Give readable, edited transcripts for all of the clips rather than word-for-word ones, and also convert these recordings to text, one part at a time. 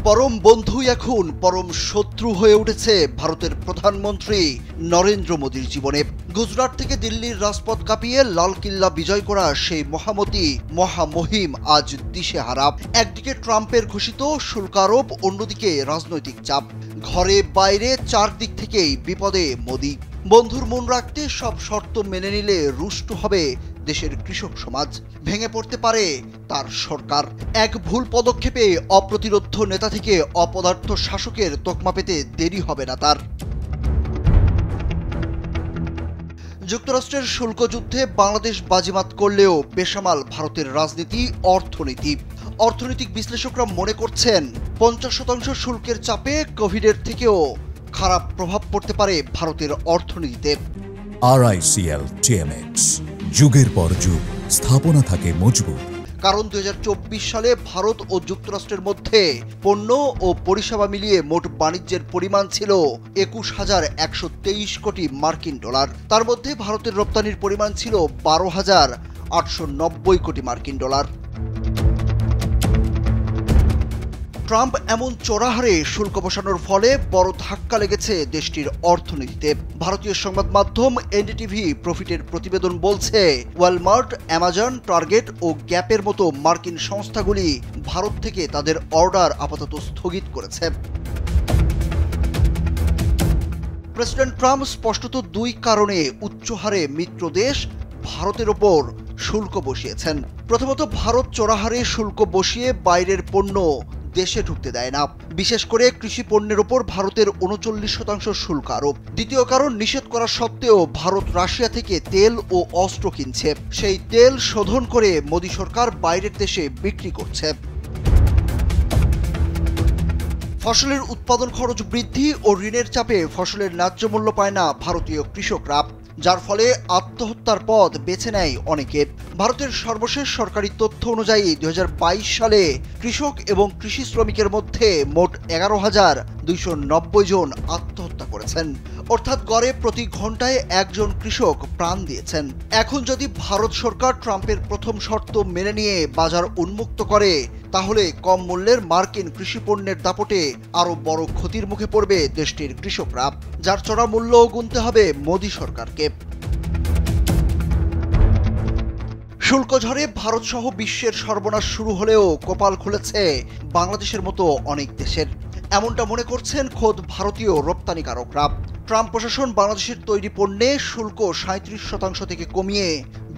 পরম বন্ধুই এখন পরম শত্রু হয়ে উঠেছে ভারতের প্রধানমন্ত্রী নরেন্দ্র মোদীর জীবনে। গুজরাট থেকে দিল্লির রাজপথ কাঁপিয়ে লালকিল্লা বিজয় করা সেই মহামতি মহামহিম আজ দিশেহারা। একদিকে ট্রাম্পের ঘোষিত শুল্ক আরোপ, অন্যদিকে রাজনৈতিক চাপ। ঘরে বাইরে চারদিক থেকেই বিপদে মোদী। বন্ধুর মন রাখতে সব শর্ত মেনে নিলে রুষ্ট হবে দেশের কৃষক সমাজ, ভেঙে পড়তে পারে তার সরকার। এক ভুল পদক্ষেপে অপ্রতিরোধ্য নেতা থেকে অপদার্থ শাসকের তকমা পেতে দেরি হবে না তার। যুক্তরাষ্ট্রের শুল্ক যুদ্ধে বাংলাদেশ বাজিমাত করলেও বেসামাল ভারতের রাজনীতি, অর্থনীতি। অর্থনৈতিক বিশ্লেষকরা মনে করছেন 50% শুল্কের চাপে কোভিডের থেকেও খারাপ প্রভাব পড়তে পারে ভারতের অর্থনীতিতে। RICL TMX, যুগের পর যুগ স্থাপনা থাকে মজবুত। কারণ 2024 সালে ভারত ও যুক্তরাষ্ট্রের মধ্যে পণ্য ও পরিষেবা মিলিয়ে মোট বাণিজ্যের পরিমাণ ছিল 21,123 কোটি মার্কিন ডলার। তার মধ্যে ভারতের রপ্তানির পরিমাণ ছিল 12,890 কোটি মার্কিন ডলার। ট্রাম্প এমন চড়া হারে শুল্ক বসানোর ফলে বড় ধাক্কা লেগেছে দেশটির অর্থনীতিতে। ভারতীয় সংবাদ মাধ্যম NDTV প্রফিটের প্রতিবেদন বলছে, ওয়ালমার্ট, অ্যামাজন, টার্গেট ও গ্যাপের মতো মার্কিন সংস্থাগুলি ভারত থেকে তাদের অর্ডার আপাতত স্থগিত করেছে। প্রেসিডেন্ট ট্রাম্প স্পষ্টত দুই কারণে উচ্চ হারে মিত্র দেশ ভারতের ওপর শুল্ক বসিয়েছেন। প্রথমত, ভারত চড়া হারে শুল্ক বসিয়ে বাইরের পণ্য দেশে ঢুকতে দেয় না, বিশেষ করে কৃষি পণ্যের ওপর ভারতের 39% শুল্ক আরোপ। দ্বিতীয় কারণ, নিষেধ করা সত্ত্বেও ভারত রাশিয়া থেকে তেল ও অস্ত্র কিনছে, সেই তেল শোধন করে মোদী সরকার বাইরের দেশে বিক্রি করছে। ফসলের উৎপাদন খরচ বৃদ্ধি ও ঋণের চাপে ফসলের ন্যায্য মূল্য পায় না ভারতীয় কৃষকরা, যার ফলে আত্মহত্যার পথ বেছে নেয় অনেকে। ভারতের সর্বশেষ সরকারি তথ্য অনুযায়ী 2022 সালে কৃষক এবং কৃষি শ্রমিকের মধ্যে মোট 11,290 জন আত্মহত্যা করেছেন, অর্থাৎ গড়ে প্রতি ঘন্টায় একজন কৃষক প্রাণ দিয়েছেন। এখন যদি ভারত সরকার ট্রাম্পের প্রথম শর্ত মেনে নিয়ে বাজার উন্মুক্ত করে, তাহলে কম মূল্যের মার্কিন কৃষি পণ্যের দাপটে আরও বড় ক্ষতির মুখে পড়বে দেশটির কৃষকরা, যার চড়া মূল্যও গুনতে হবে মোদী সরকারকে। শুল্ক ঝড়ে ভারত সহ বিশ্বের সর্বনাশ শুরু হলেও কপাল খুলেছে বাংলাদেশের মতো অনেক দেশের, এমনটা মনে করছেন খোদ ভারতীয় রপ্তানিকারকরা। ট্রাম্প প্রশাসন বাংলাদেশের তৈরি পণ্যে শুল্ক 37% থেকে কমিয়ে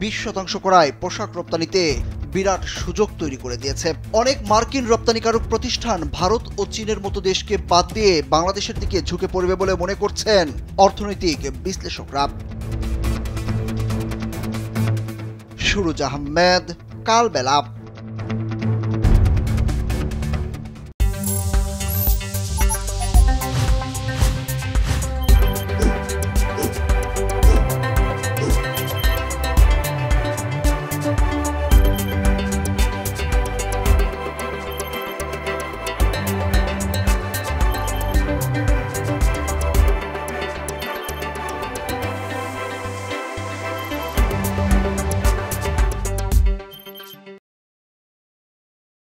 20% করায় পোশাক রপ্তানিতে বিরাট সুযোগ তৈরি করে দিয়েছে। অনেক মার্কিন রপ্তানিকারক প্রতিষ্ঠান ভারত ও চীনের মতো দেশকে বাদ দিয়ে বাংলাদেশের দিকে ঝুঁকে পড়বে বলে মনে করছেন অর্থনৈতিক বিশ্লেষকরা। সুরুজ আহমেদ, কালবেলা।